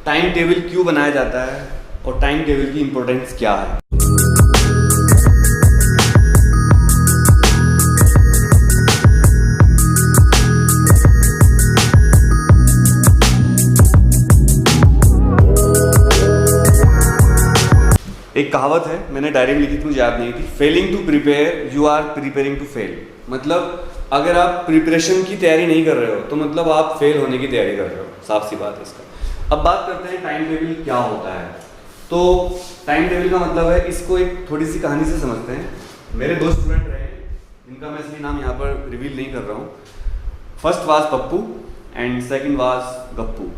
Time table क्यों बनाया जाता है और टाइम टेबल की इम्पोर्टेंस क्या है। एक कहावत है, मैंने डायरी में लिखी थी, मुझे याद नहीं थी। Failing to prepare you are preparing to fail. मतलब अगर आप प्रिपरेशन की तैयारी नहीं कर रहे हो तो मतलब आप फेल होने की तैयारी कर रहे हो, साफ सी बात है इसका। अब बात करते हैं टाइम टेबल क्या होता है। तो टाइम टेबल का मतलब है, इसको एक थोड़ी सी कहानी से समझते हैं। मेरे दो स्टूडेंट रहे, जिनका मैं इसलिए नाम यहाँ पर रिवील नहीं कर रहा हूँ। First was Pappu and second was Gappu.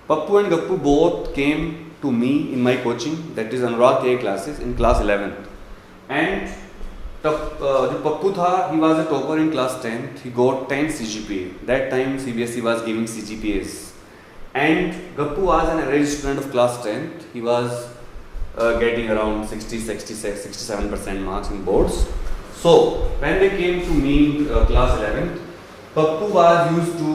Pappu and Gappu both came to me in my coaching, that is Anurag K classes in class 11th, and जो पप्पू था, he was a topper in class 10th, he got 10 CGPA. That time CBSE was giving CGPAs, and Gappu was an average student of class 10th. He was getting around 67% marks in boards. So when they came to me in class 11th, Pappu was used to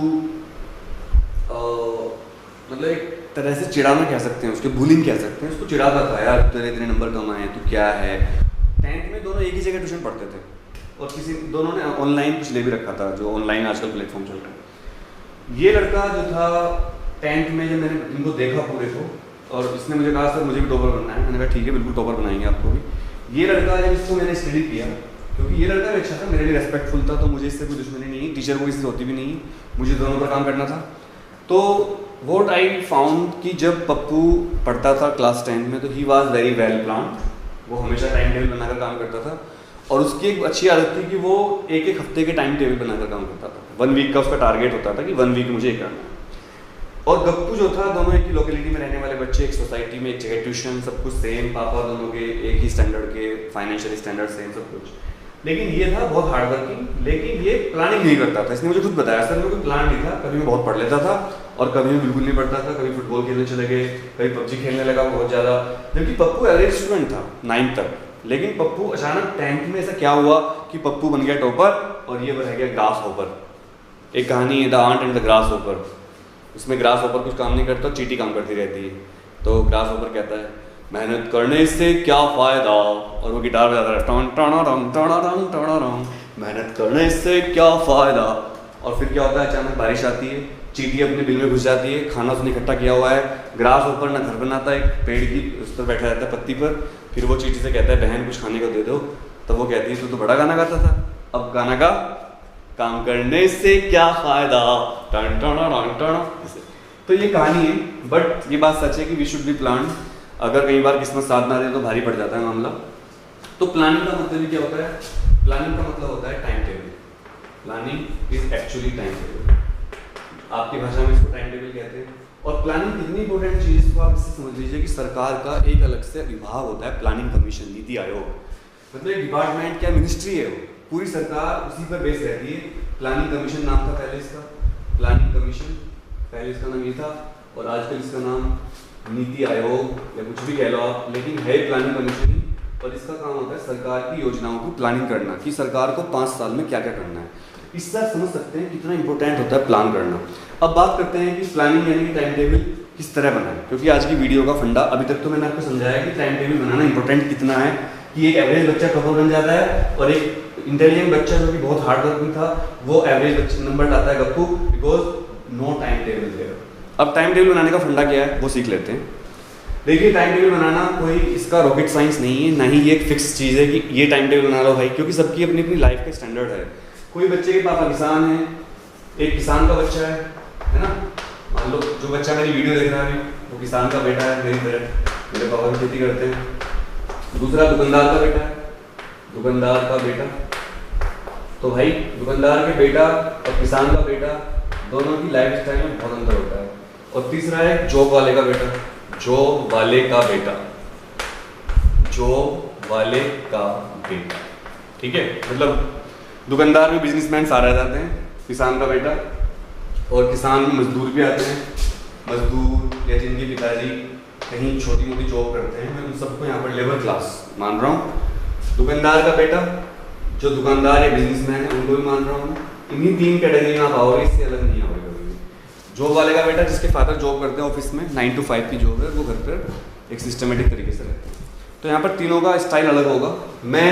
मतलब एक तरह से चिढ़ाना कह सकते हैं, उसके bullying कह सकते हैं, उसको चिढ़ाता था, यार तेरे इतने नंबर कम आए हैं, तू क्या है। 10th में दोनों एक ही जगह ट्यूशन पढ़ते थे और दोनों ने ऑनलाइन कुछ ले भी रखा था, जो ऑनलाइन आजकल प्लेटफॉर्म चल रहा है। ये लड़का जो था 10th में, जब मैंने इनको देखा पूरे को, और इसने मुझे कहा सर मुझे भी टॉपर बनना है। मैंने कहा ठीक है, बिल्कुल टॉपर बनाएंगे आपको भी। ये लड़का जब इसको मैंने स्टडी किया, क्योंकि ये लड़का भी अच्छा था, मेरे लिए रेस्पेक्टफुल था, तो मुझे इससे कोई दुश्मनी नहीं, टीचर को इससे होती भी नहीं, मुझे दोनों पर काम करना था। तो वॉट आई फाउंड कि जब पप्पू पढ़ता था क्लास 10 में, तो he was very well planned. वो हमेशा टाइम टेबल बनाकर काम करता था, और उसकी एक अच्छी आदत थी कि वो एक एक हफ्ते के टाइम टेबल बनाकर काम करता था। 1 वीक का उसका टारगेट होता था कि 1 वीक मुझे ये करना है। और गप्पू जो था, दोनों एक ही लोकेलिटी में रहने वाले बच्चे, एक सोसाइटी में, एक जगह ट्यूशन, सब कुछ सेम, पापा दोनों के एक ही स्टैंडर्ड के, फाइनेंशियल स्टैंडर्ड सेम, सब कुछ। लेकिन ये था बहुत हार्ड वर्किंग, लेकिन ये प्लानिंग नहीं करता था। इसने मुझे खुद बताया, सर मैं कोई प्लान नहीं था, कभी मैं बहुत पढ़ लेता था और कभी मैं बिल्कुल नहीं पढ़ता था, कभी फुटबॉल खेलने चले गए, कभी पबजी खेलने लगा बहुत ज़्यादा। जबकि पप्पू एवरेज स्टूडेंट था 9th तक, लेकिन पप्पू अचानक 10th में ऐसा क्या हुआ कि पप्पू बन गया टॉपर और ये बन गया ग्रास हॉपर। एक कहानी है the ant and the grasshopper. उसमें ग्रास हॉपर कुछ काम नहीं करता, चींटी काम करती रहती है। तो ग्रास हॉपर कहता है मेहनत करने से क्या फ़ायदा, और वो गिटार बजाता है टन टन टन टन टन टन, मेहनत करने से क्या फ़ायदा। और फिर क्या होता है, अचानक बारिश आती है, चींटी अपने बिल में घुस जाती है, खाना उसने इकट्ठा किया हुआ है। ग्रास ऊपर ना घर बनाता है, एक पेड़ की उस पर बैठा रहता है पत्ती पर। फिर वो चींटी से कहता है बहन कुछ खाने को दे दो, तो वो कहती है तू तो बड़ा गाना गाता था, अब गाना गा, काम करने से क्या फ़ायदा, टन टन टन टन। तो ये कहानी है, बट ये बात सच है कि वी शुड बी प्लान। अगर कई बार किस्मत साथ ना दे तो भारी पड़ जाता है मामला। तो प्लानिंग का मतलब क्या होता है? प्लानिंग का मतलब होता है time table. Planning is actually time table, आपकी भाषा में इसको टाइम टेबल कहते हैं। और प्लानिंग कितनी इंपॉर्टेंट चीज़ है, इसको आप इससे समझ लीजिए कि सरकार का एक अलग से विभाग होता है, प्लानिंग कमीशन, नीति आयोग। मतलब एक डिपार्टमेंट क्या, मिनिस्ट्री है वो, पूरी सरकार उसी पर बेस रहती है। प्लानिंग कमीशन नाम था पहले इसका, प्लानिंग कमीशन पहले इसका नाम ये था, और आजकल इसका नाम नीति आयोग या कुछ भी कह लो आप, लेकिन है प्लानिंग कमीशन ही। और इसका काम होता है सरकार की योजनाओं को प्लानिंग करना, कि सरकार को 5 साल में क्या क्या करना है। इससे आप समझ सकते हैं कितना इंपॉर्टेंट होता है प्लान करना। अब बात करते हैं कि प्लानिंग यानी कि टाइम टेबल किस तरह बनाएं, क्योंकि आज की वीडियो का फंडा, अभी तक तो मैंने आपको समझाया कि टाइम टेबल बनाना इंपॉर्टेंट कितना है, कि एक एवरेज बच्चा टॉपर बन जाता है और एक इंटेलिजेंट बच्चा जो कि बहुत हार्ड वर्किंग था वो एवरेज नंबर लाता है Gappu, because no time table there. अब टाइम टेबल बनाने का फंडा क्या है वो सीख लेते हैं। देखिए, टाइम टेबल बनाना कोई इसका रॉकेट साइंस नहीं है, ना ही ये एक फिक्स चीज़ है कि ये टाइम टेबल बना लो भाई, क्योंकि सबकी अपनी अपनी लाइफ का स्टैंडर्ड है। कोई बच्चे के पापा किसान है, एक किसान का बच्चा है ना, मान लो जो बच्चा मेरी वीडियो देख रहा है वो किसान का बेटा है मेरी तरह, मेरे पापा भी खेती करते हैं। दूसरा दुकानदार का बेटा है, दुकानदार का बेटा, तो भाई दुकानदार के बेटा और किसान का बेटा दोनों की लाइफ स्टाइल में बहुत अंतर होता है। और तीसरा है जॉब वाले का बेटा, जॉब वाले का बेटा, जॉब वाले का बेटा, ठीक है। मतलब दुकानदार में बिजनेसमैन सारे आ जाते हैं, किसान का बेटा, और किसान में मजदूर भी आते हैं, मजदूर या जिनके पिताजी कहीं छोटी मोटी जॉब करते हैं, मैं उन सबको यहाँ पर लेबर क्लास मान रहा हूँ। दुकानदार का बेटा, जो दुकानदार या बिजनेसमैन है उनको भी मान रहा हूँ। इन्हीं 3 कैटेगरी में आप आओगे, इससे अलग नहीं आओगे कभी भी। जॉब वाले का बेटा जिसके फादर जॉब करते हैं ऑफिस में 9 to 5 की जॉब है, वो घर पर एक सिस्टमेटिक तरीके से रहते हैं। तो यहाँ पर तीनों का स्टाइल अलग होगा। मैं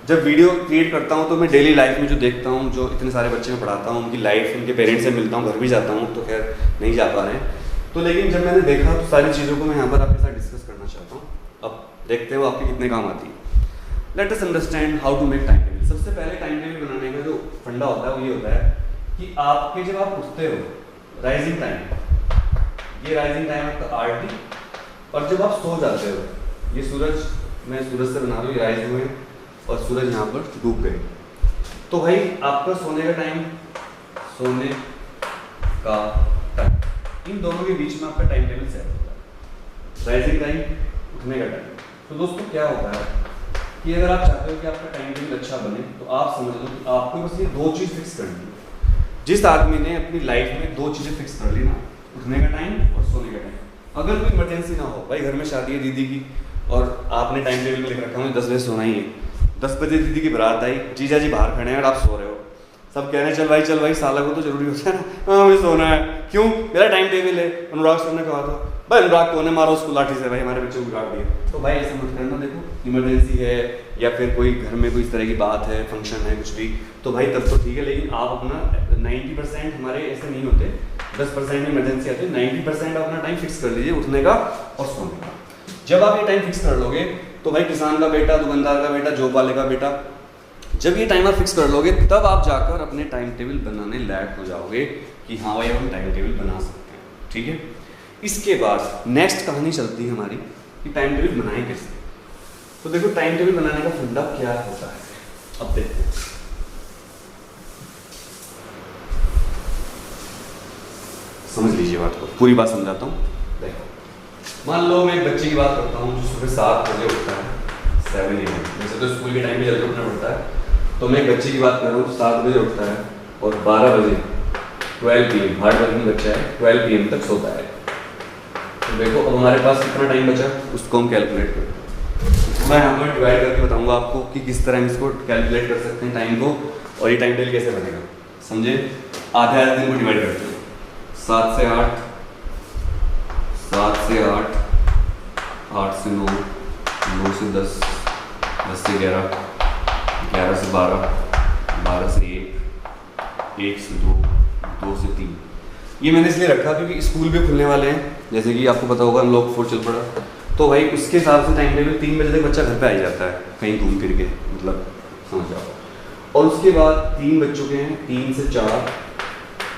जब वीडियो क्रिएट करता हूँ तो मैं डेली लाइफ में जो देखता हूँ, जो इतने सारे बच्चे मैं पढ़ाता हूँ, उनकी लाइफ, उनके पेरेंट्स से मिलता हूँ, घर भी जाता हूँ, तो खैर नहीं जा पा रहे हैं। तो लेकिन जब मैंने देखा तो सारी चीज़ों को मैं यहाँ पर आपके साथ डिस्कस करना चाहता हूँ। अब देखते हो आपके कितने काम आती है। Let us understand how to make time table. सबसे पहले टाइम टेबल बनाने का जो फंडा होता है वो ये होता है कि आपके जब आप उठते हो, राइजिंग टाइम, ये राइजिंग टाइम आपका RT, और जब आप सो जाते हो, ये सूरज, मैं सूरज से बना रहा हूँ, ये राइज हुए और सूरज यहाँ पर डूब गए। तो भाई आपका सोने का टाइम, सोने का टाइम, इन दोनों के बीच में आपका टाइम टेबल सेट होता है, राइजिंग टाइम, उठने का टाइम। तो दोस्तों क्या होता है कि अगर आप चाहते हो कि आपका टाइम टेबल अच्छा बने तो आप समझ लो कि आपको बस ये दो चीज़ फिक्स करनी है। जिस आदमी ने अपनी लाइफ में दो चीज़ें फिक्स कर ली ना, उठने का टाइम और सोने का टाइम, अगर कोई इमरजेंसी ना हो, भाई घर में शादी है दीदी की और आपने टाइम टेबल में लिख रखा है 10 बजे सोना ही है, 10 बजे दीदी की बारात आई, जीजा जी बाहर खड़े हैं और आप सो रहे हो, सब कह रहे हैं चल भाई साला को तो जरूरी होता है ना, हाँ मुझे सोना है, क्यों, मेरा टाइम टेबल है। अनुराग सर ने कहा था भाई अनुराग को ने मारा उसको लाठी से, भाई हमारे बच्चे को बिगाड़ दिया। तो भाई ऐसा मत करना, देखो इमरजेंसी है या फिर कोई घर में कोई इस तरह की बात है, फंक्शन है कुछ भी, तो भाई तब तो ठीक है, लेकिन आप अपना 90% हमारे ऐसे नहीं होते, 10% में इमरजेंसी आती है, 90% अपना टाइम फिक्स कर लीजिए उठने का और सोने का। जब आप ये टाइम फिक्स कर लोगे तो भाई किसान का बेटा, दुकानदार का बेटा, जॉब वाले का बेटा, जब ये टाइम आप फिक्स कर लोगे तब आप जाकर अपने टाइम टेबल बनाने लायक हो जाओगे कि हाँ भाई हम टाइम टेबल बना सकते हैं। ठीक है, इसके बाद नेक्स्ट कहानी चलती है हमारी कि टाइम टेबल बनाएं कैसे। तो देखो टाइम टेबल बनाने का फंडा क्या होता है, अब देखते हैं। समझ लीजिए बात को, पूरी बात समझाता हूँ। देखो मान लो मैं एक बच्चे की बात करता हूँ जो सुबह 7 बजे उठता है, 7 AM, वैसे तो स्कूल के टाइम में जल्दी उठना पड़ता है, तो मैं एक बच्चे की बात कर रहा हूँ 7 बजे उठता है और 12 बजे 12 PM, हार्ड वर्किंग बच्चा है, 12 PM तक सोता है। तो देखो अब हमारे पास कितना टाइम बचा, उसको हम कैलकुलेट करते। मैं यहाँ पर डिवाइड करके बताऊँगा आपको कि किस तरह हम इसको कैलकुलेट कर सकते हैं टाइम को, और ये टाइम टेबल कैसे बनेगा, समझे। आधे दिन को डिवाइड करते हैं, 7 से 8, 7 से 8, 8 से 9, 9 से 10, 10 से 11, 11 से 12, 12 से 1, 1 से 2, 2 से 3। ये मैंने इसलिए रखा क्योंकि स्कूल भी खुलने वाले हैं, जैसे कि आपको पता होगा हम लोग 4 चल पड़ा, तो भाई उसके हिसाब से टाइम टेबल 3 बजे तक बच्चा घर पे आ जाता है कहीं घूम फिर के, मतलब समझ जाओ। और उसके बाद 3 बज चुके हैं, 3 से 4,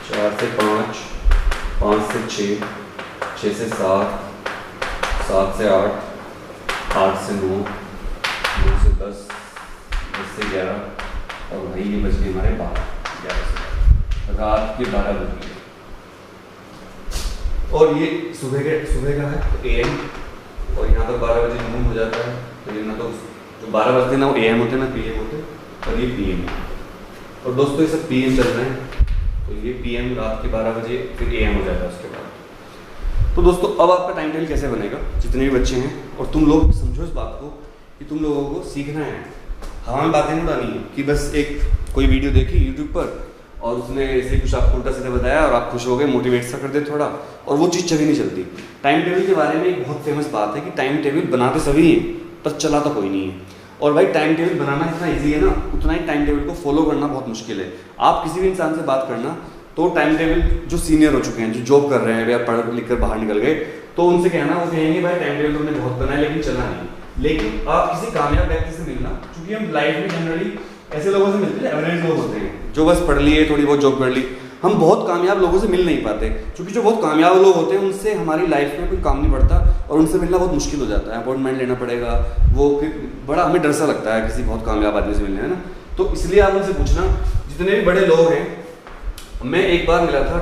4 से 5, 5 से 6, 6 से 7, 7 से 8, 8 से 9, 9 से 10, 10 से 11, और भाई ये बज गए हमारे 12, 11 से रात के 12 बज गए। और ये सुबह का है तो AM, और यहाँ पर 12 बजे नून हो जाता है, तो ये ना तो जो 12 बजते ना वो AM होते ना PM होते, और ये PM है। और दोस्तों ये सब PM चल रहे हैं, तो ये PM रात के 12 बजे फिर AM हो जाता है उसके बाद। तो दोस्तों अब आपका टाइम टेबल कैसे बनेगा, जितने भी बच्चे हैं, और तुम लोग समझो इस बात को कि तुम लोगों को सीखना है, हवा में बातें नहीं उड़ानी है कि बस एक कोई वीडियो देखी यूट्यूब पर और उसने ऐसे कुछ आपको उल्टा सीधा बताया और आप खुश हो गए, मोटिवेट सा कर दे थोड़ा, और वो चीज़ कभी नहीं चलती। टाइम टेबल के बारे में एक बहुत फेमस बात है कि टाइम टेबल बनाते सभी हैं पर चलाता कोई नहीं है। और भाई टाइम टेबल बनाना इतना ईजी है ना, उतना ही टाइम टेबल को फॉलो करना बहुत मुश्किल है। आप किसी भी इंसान से बात करना तो टाइम टेबल जो सीनियर हो चुके हैं, जो जॉब कर रहे हैं या पढ़ लिख कर बाहर निकल गए, तो उनसे कहना, वो कहेंगे भाई टाइम टेबल तुमने बहुत बनाया लेकिन चला नहीं। लेकिन आप किसी कामयाब व्यक्ति से मिलना, क्योंकि हम लाइफ में जनरली ऐसे लोगों से मिलते हैं, एवरेज लोग होते हैं जो बस पढ़ लिए, थोड़ी बहुत जॉब कर ली, हम बहुत कामयाब लोगों से मिल नहीं पाते, क्योंकि जो बहुत कामयाब लोग होते हैं उनसे हमारी लाइफ में कोई काम नहीं पड़ता और उनसे मिलना बहुत मुश्किल हो जाता है, अपॉइंटमेंट लेना पड़ेगा, वो फिर बड़ा हमें डर सा लगता है किसी बहुत कामयाब आदमी से मिलने, है ना। तो इसलिए आप उनसे पूछना, जितने भी बड़े लोग हैं। मैं एक बार मिला था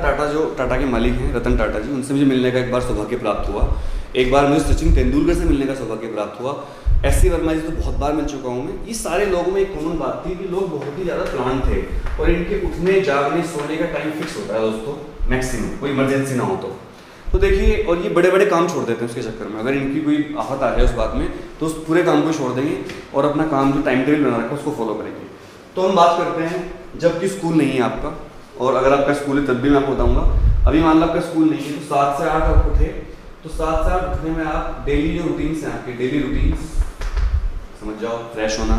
टाटा के मालिक हैं रतन टाटा जी, उनसे मुझे मिलने का एक बार सौभाग्य प्राप्त हुआ। एक बार मुझे सचिन तेंदुलकर से मिलने का सौभाग्य प्राप्त हुआ। SC वर्मा जी तो बहुत बार मिल चुका हूँ मैं। ये सारे लोगों में एक कॉमन बात थी कि लोग बहुत ही ज़्यादा प्लान थे और इनके उठने जागने सोने का टाइम फिक्स होता है दोस्तों, मैक्सिमम, कोई इमरजेंसी ना हो तो देखिए, और ये बड़े बड़े काम छोड़ देते हैं उसके चक्कर में। अगर इनकी कोई आफत आ जाए उस बात में तो उस पूरे काम को छोड़ देंगे और अपना काम जो टाइम टेबल बना रखा है उसको फॉलो करेंगे। तो हम बात करते हैं जबकि स्कूल नहीं है आपका, और अगर आपका स्कूल है तब भी मैं आपको बताऊँगा। अभी मान लो आपका स्कूल नहीं है तो 7 से 8 आप उठे, तो 7 से 8 उठने में आप डेली जो रूटीन्स हैं आपके डेली रूटीन्स समझ जाओ, फ्रेश होना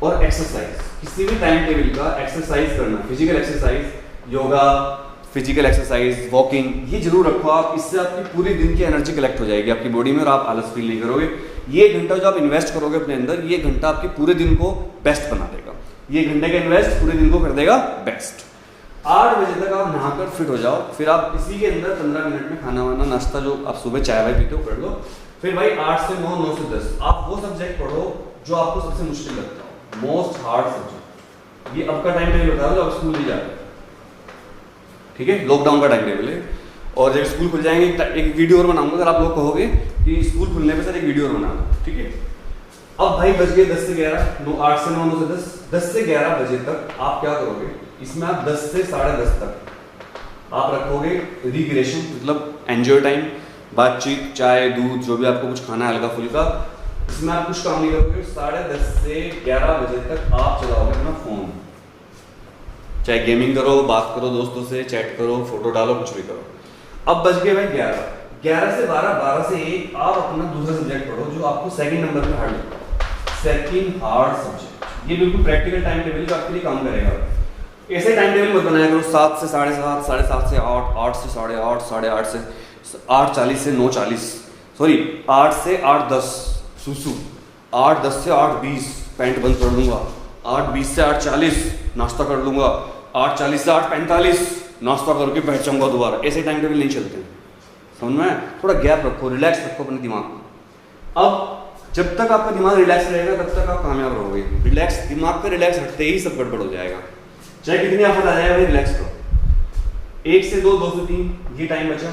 और एक्सरसाइज, किसी भी टाइम टेबल का एक्सरसाइज करना, physical exercise, yoga, physical exercise, walking, ये जरूर रखो आप। इससे आपकी पूरे दिन की एनर्जी कलेक्ट हो जाएगी आपकी बॉडी में और आप आलस फील नहीं करोगे। ये घंटा जो आप इन्वेस्ट करोगे अपने अंदर, ये घंटा आपके पूरे दिन को बेस्ट बना देगा। ये घंटे का इन्वेस्ट पूरे दिन को कर देगा बेस्ट। 8 बजे तक आप नहाकर फिट हो जाओ, फिर आप इसी के अंदर 15 मिनट में खाना वाना नाश्ता जो आप सुबह चाय वाय पीते हो कर लो। फिर भाई 8 से 9, 9 से 10 आप वो सब्जेक्ट पढ़ो जो आपको सबसे मुश्किल लगता हो, मोस्ट हार्ड सब्जेक्ट। ये अब का टाइम टेबल बता दो, अब स्कूल नहीं जाते, ठीक है, लॉकडाउन का टाइम टेबल है। और जब स्कूल खुल जाएंगे एक वीडियो और बनाऊंगा, अगर आप लोग कहोगे कि स्कूल खुलने पे सर एक वीडियो और बना दो, ठीक है। अब भाई बज गए 10 से 11, 8 से 9, 9 से 10, 10 से 11 बजे तक आप क्या करोगे, इसमें आप 10 से 10:30 तक आप रखोगे रिक्रिएशन, मतलब एंजॉय टाइम, बातचीत, चाय दूध जो भी आपको कुछ खाना है हल्का फुल्का, इसमें आप कुछ काम नहीं करोगे। 10:30 से 11 बजे तक आप चलाओगे अपना फोन, चाहे गेमिंग करो, बात करो दोस्तों से, चैट करो, फोटो डालो, कुछ भी करो। अब बज गए भाई 11, 11 से 12, 12 से 1 आप अपना दूसरा सब्जेक्ट पढ़ो जो आपको सेकंड नंबर पे हार्ड लगता है, सेकंड हार्ड सब्जेक्ट। ये बिल्कुल प्रैक्टिकल टाइम टेबल जो आपके लिए काम करेगा। ऐसे टाइम टेबल मत बनाया करो 7 से 7:30, 7:30 से 8, 8 से 8:30, 8:30 से 8:40 से 9:40, सॉरी 8 से 8:10 सुसु, 8:10 से 8:20 पैंट बंद कर लूंगा, 8:20 से 8:40 नाश्ता कर लूंगा, 8:40 से 8:45 नाश्ता करके बैठ जाऊंगा दोबारा। ऐसे टाइम टेबल नहीं चलते, समझ में? थोड़ा गैप रखो, रिलैक्स रखो अपने दिमाग को। अब जब तक आपका दिमाग रिलैक्स रहेगा तब तक आप कामयाब रहोगे। रिलैक्स दिमाग का रिलैक्स रखते ही सब गड़बड़ हो जाएगा, चाहे कितनी आफत आ जाए भाई रिलैक्स करो। 1 से 2, 2 से 3 ये टाइम बचा,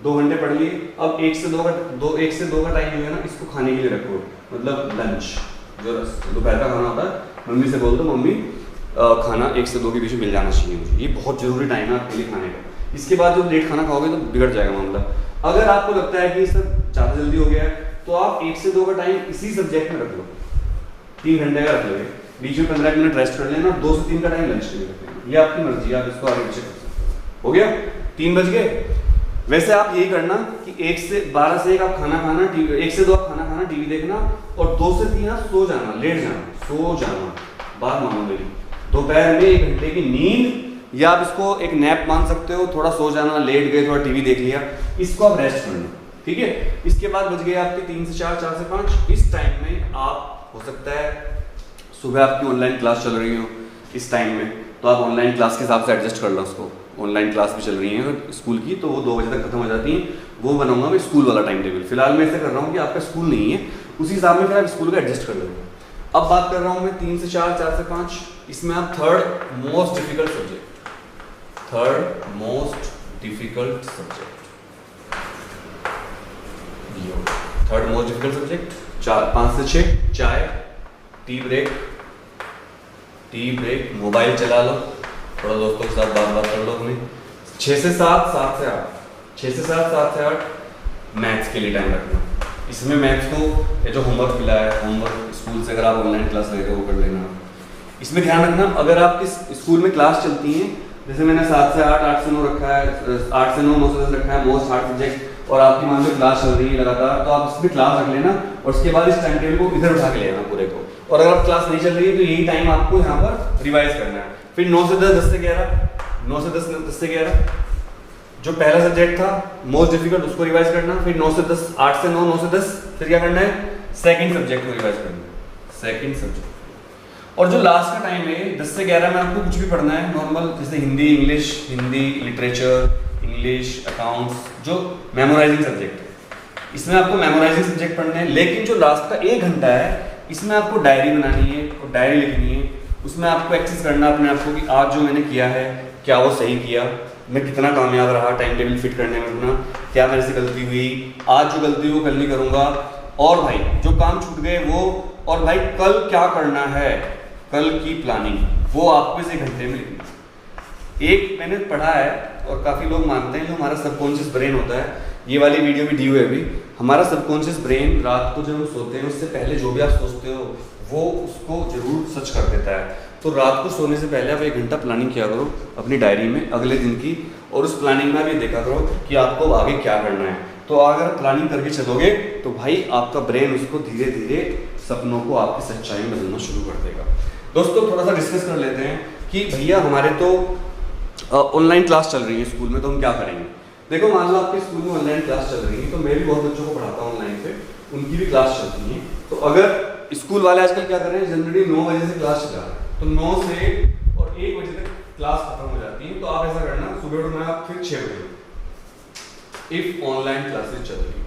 2 घंटे पढ़ लिए। अब 1 से 2 का टाइम जो है ना, इसको खाने के लिए रखो, मतलब लंच जो दोपहर का खाना होता है। मम्मी से बोल दो मम्मी खाना 1 से 2 के बीच में मिल जाना चाहिए मुझे, ये बहुत जरूरी टाइम है आपके लिए खाने का। इसके बाद जब लेट खाना खाओगे तो बिगड़ जाएगा मामला। अगर आपको लगता है कि सब ज़्यादा जल्दी हो गया है तो आप 1 से 2 का टाइम इसी सब्जेक्ट में रख लो, 3 घंटे का रख लोगे, बीच में 15 मिनट रेस्ट कर लेना, 2 से 3 का टाइम लंच के लिए रख लेना। ये आपकी मर्जी है, आप इसको आगे पीछे कर सकते हो। हो गया, 3 बज गए। वैसे आप यही करना कि 1 से 12 से 1 आप खाना खाना, 1 से 2 आप खाना खाना, टीवी देखना, और 2 से 3 आप सो जाना, लेट जाना, सो जाना। बात मानो मेरी, दोपहर में 1 घंटे की नींद, या आप इसको एक नैप मान सकते हो, थोड़ा सो जाना, लेट गए, थोड़ा टीवी देख लिया, इसको आप रेस्ट करना, ठीक है। इसके बाद बज गए आपके 3 से 4, 4 से 5। इस टाइम में आप हो सकता है सुबह आपकी ऑनलाइन क्लास चल रही हो, इस टाइम में तो आप ऑनलाइन क्लास के हिसाब से एडजस्ट कर लो उसको। ऑनलाइन क्लास भी चल रही है स्कूल की, तो वो 2 बजे तक खत्म हो जाती हैं, वो बनाऊंगा मैं स्कूल वाला टाइम टेबल। फिलहाल मैं ऐसा कर रहा हूँ कि आपका स्कूल नहीं है, उसी हिसाब में फिर आप स्कूल का एडजस्ट कर लोगे। अब बात कर रहा हूँ मैं 3 से 4, 4 से 5, इसमें आप third most difficult subject, third most difficult subject, 5 से 6 चाय, टी ब्रेक, मोबाइल चला लो, थोड़ा दोस्तों के साथ बात कर लो अपने। 6 से 7, 7 से 8, 6 से 7, 7 से 8 मैथ्स के लिए टाइम रखना। इसमें मैथ्स को ये जो होमवर्क मिला है, होमवर्क स्कूल से अगर आप ऑनलाइन क्लास ले रहे हो वो कर लेना। इसमें ध्यान रखना, अगर आपकी स्कूल में क्लास चलती है, जैसे मैंने 7 से 8, 8 से 9 रखा है, 8 से 9, 9 से 10 रखा है, मोस्ट हार्ड सब्जेक्ट, और आपकी मान लो क्लास चल रही है लगातार, तो आप इसमें क्लास रख लेना, और उसके बाद इस टाइम टेबल को इधर उठा के ले आना पूरे को। और अगर आप क्लास नहीं चल रही है तो यही टाइम आपको यहाँ पर रिवाइज करना है। फिर 9 से 10, 10 से 11, 9 से 10, 10 से 11 जो पहला सब्जेक्ट था मोस्ट डिफिकल्ट, उसको रिवाइज करना। फिर 9 से 10, 8 से 9, 9 से 10, फिर क्या करना है, सेकंड सब्जेक्ट को रिवाइज करना है, सेकंड सब्जेक्ट। और जो लास्ट का टाइम है 10 से 11 में आपको कुछ भी पढ़ना है नॉर्मल, जैसे Hindi, English, Hindi literature, English, accounts, जो मेमोराइजिंग सब्जेक्ट है, इसमें आपको मेमोराइजिंग सब्जेक्ट पढ़ने हैं। लेकिन जो लास्ट का 1 घंटा है, इसमें आपको डायरी बनानी है और डायरी लिखनी है। उसमें आपको एक्सेस करना अपने आप को कि आज जो मैंने किया है क्या वो सही किया, मैं कितना कामयाब रहा टाइम टेबल फिट करने में अपना, क्या मेरे से गलती हुई, आज जो गलती हुई वो कल नहीं करूँगा, और भाई जो काम छूट गए वो, और भाई कल क्या करना है, कल की प्लानिंग, वो आपको इस 1 घंटे में लिखनी। एक मैंने पढ़ा है और काफ़ी लोग मानते हैं, जो हमारा सबकॉन्शियस ब्रेन होता है, ये वाली वीडियो भी दी हुई है अभी, हमारा सबकॉन्शियस ब्रेन रात को जब हम सोते हैं उससे पहले जो भी आप सोचते हो वो उसको जरूर सच कर देता है। तो रात को सोने से पहले आप 1 घंटा प्लानिंग किया करो अपनी डायरी में अगले दिन की, और उस प्लानिंग में भी देखा करो कि आपको आगे क्या करना है। तो अगर प्लानिंग करके चलोगे तो भाई आपका ब्रेन उसको धीरे धीरे सपनों को आपकी सच्चाई में बदलना शुरू कर देगा। दोस्तों थोड़ा सा डिस्कस कर लेते हैं कि भैया हमारे तो ऑनलाइन क्लास चल रही है स्कूल में, तो हम क्या करेंगे। देखो मान लो आपके स्कूल में ऑनलाइन क्लास चल रही है, तो मैं भी बहुत बच्चों को पढ़ाता हूँ ऑनलाइन पे, उनकी भी क्लास चलती है। तो अगर स्कूल वाले आजकल क्या कर रहे हैं, जनरली 9 बजे से क्लास चला रहे हैं, तो 9 से और 1 बजे तक क्लास खत्म हो जाती है। तो आप ऐसा करना, सुबह उठना आप फिर 6 बजे, इफ ऑनलाइन क्लासेस चल रही है,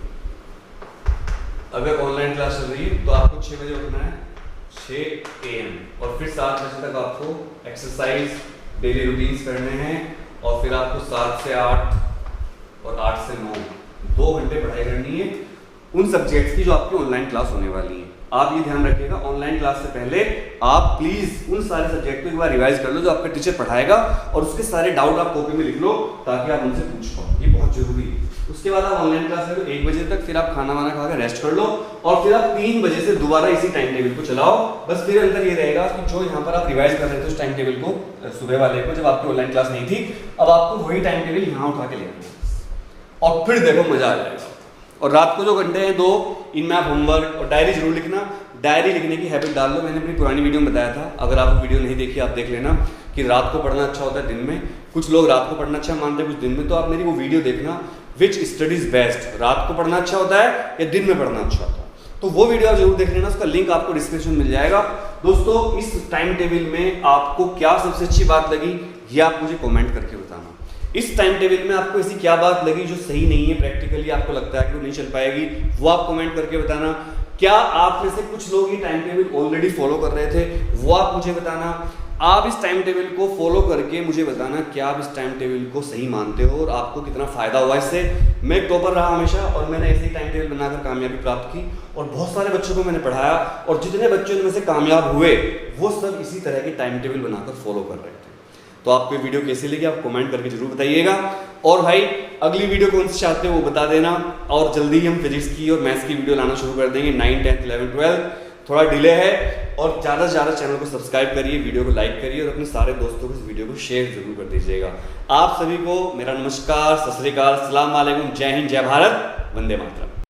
अगर ऑनलाइन क्लास चल रही है तो आपको 6 बजे उठना है, 6 AM, और फिर 7 बजे तक आपको एक्सरसाइज डेली रूटीन्स करने हैं, और फिर आपको 7 से 8 और 8 से 9 2 घंटे पढ़ाई करनी है उन सब्जेक्ट्स की जो आपकी ऑनलाइन क्लास होने वाली है। आप ये ध्यान रखिएगा, ऑनलाइन क्लास से पहले आप प्लीज उन सारे सब्जेक्ट को एक बार रिवाइज कर लो जो आपका टीचर पढ़ाएगा, और उसके सारे डाउट आप कॉपी में लिख लो ताकि आप उनसे पूछ पाओ, ये बहुत जरूरी है। उसके बाद आप ऑनलाइन क्लास में 1 बजे तक, फिर आप खाना वाना खा के रेस्ट कर लो, और फिर आप 3 बजे से दोबारा इसी टाइम टेबल को चलाओ। बस फिर अंतर ये रहेगा कि जो यहाँ पर आप रिवाइज कर रहे थे उस टाइम टेबल को सुबह वाले को, जब आपकी ऑनलाइन क्लास नहीं थी, अब आपको वही टाइम टेबल यहाँ उठा के लेना है, और फिर देखो मजा आ जाएगा। और रात को जो घंटे हैं 2, इनमें आप होमवर्क और डायरी जरूर लिखना, डायरी लिखने की हैबिट डाल लो। मैंने अपनी पुरानी वीडियो में बताया था, अगर आप वीडियो नहीं देखी आप देख लेना, कि रात को पढ़ना अच्छा होता है दिन में। कुछ लोग रात को पढ़ना अच्छा मानते हैं, कुछ दिन में, तो आप मेरी वो वीडियो देखना, विच स्टडीज बेस्ट, रात को पढ़ना अच्छा होता है या दिन में पढ़ना अच्छा होता है, तो वो वीडियो आप जरूर देख लेना, उसका लिंक आपको डिस्क्रिप्शन में मिल जाएगा। दोस्तों इस टाइम टेबल में आपको क्या सबसे अच्छी बात लगी ये आप मुझे कमेंट करके बताना। इस टाइम टेबल में आपको ऐसी क्या बात लगी जो सही नहीं है, प्रैक्टिकली आपको लगता है कि वो नहीं चल पाएगी, वो आप कमेंट करके बताना। क्या आप में से कुछ लोग ये टाइम टेबल ऑलरेडी फॉलो कर रहे थे, वो आप मुझे बताना। आप इस टाइम टेबल को फॉलो करके मुझे बताना क्या आप इस टाइम टेबल को सही मानते हो और आपको कितना फायदा हुआ इससे। मैं एक टॉपर रहा हमेशा, और मैंने ऐसे ही टाइम टेबल बनाकर कामयाबी प्राप्त की, और बहुत सारे बच्चों को मैंने पढ़ाया, और जितने बच्चे उनमें से कामयाब हुए वो सब इसी तरह के टाइम टेबल बनाकर फॉलो कर रहे थे। तो आपको ये वीडियो कैसी लगी आप कमेंट करके जरूर बताइएगा। और भाई अगली वीडियो कौन सी चाहते हो वो बता देना, और जल्दी ही हम फिजिक्स की और मैथ्स की वीडियो लाना शुरू कर देंगे, 9, 10, 11, 12। थोड़ा डिले है, और ज़्यादा से ज़्यादा चैनल को सब्सक्राइब करिए, वीडियो को लाइक करिए, और अपने सारे दोस्तों को इस वीडियो को शेयर जरूर कर दीजिएगा। आप सभी को मेरा नमस्कार, सत श्री अकाल, अस्सलाम वालेकुम, जय हिंद, जय भारत, वंदे मातरम।